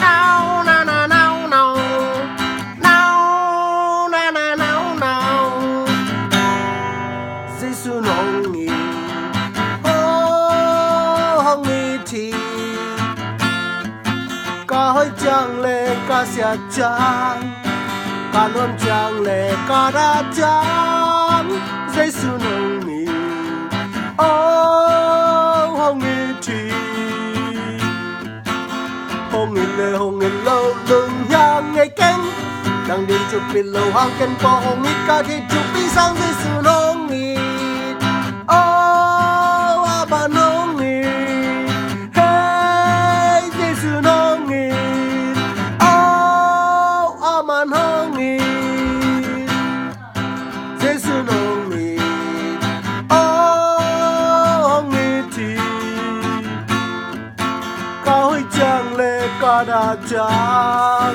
Nào na na nào nào nào na na nào nào Giêsu nông nghỉ hông nghỉ thì ca hơi chẳng lệ ca sẽ chẳng ca luôn chẳng lệ ca đã chẳng Giêsu nông nghỉ hông nghỉ thì hông nghỉ lâu lưng nhang ngày canh đang đi chụp bị lâu hàng kênh bỏ hông nghỉ ca thì chụp đi sang Giêsu nông nghỉ bà nông nghỉ hey Giêsu nông nghỉ mà nông nghỉ Giêsu nông nghỉ hông nghỉ thì ca hơi chẳng lệ ca đã chẳng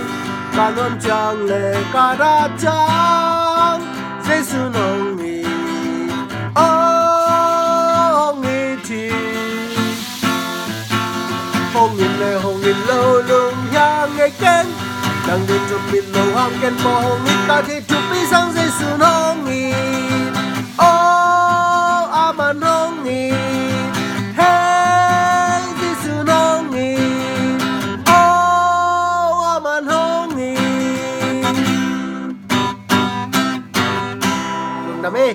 ca luôn chẳng lệ ca đã chẳng Giêsu nông nghỉ hông nghỉ thì hông nghỉ lâu lưng nhang ngày kênh đang đi chụp bị lâu hàng kênh bỏ hông nghỉ ca thì chụp đi sang Giêsu nông nghỉ mà nông nghỉ hey Giêsu nông nghỉ mà nông nghỉ Đam mê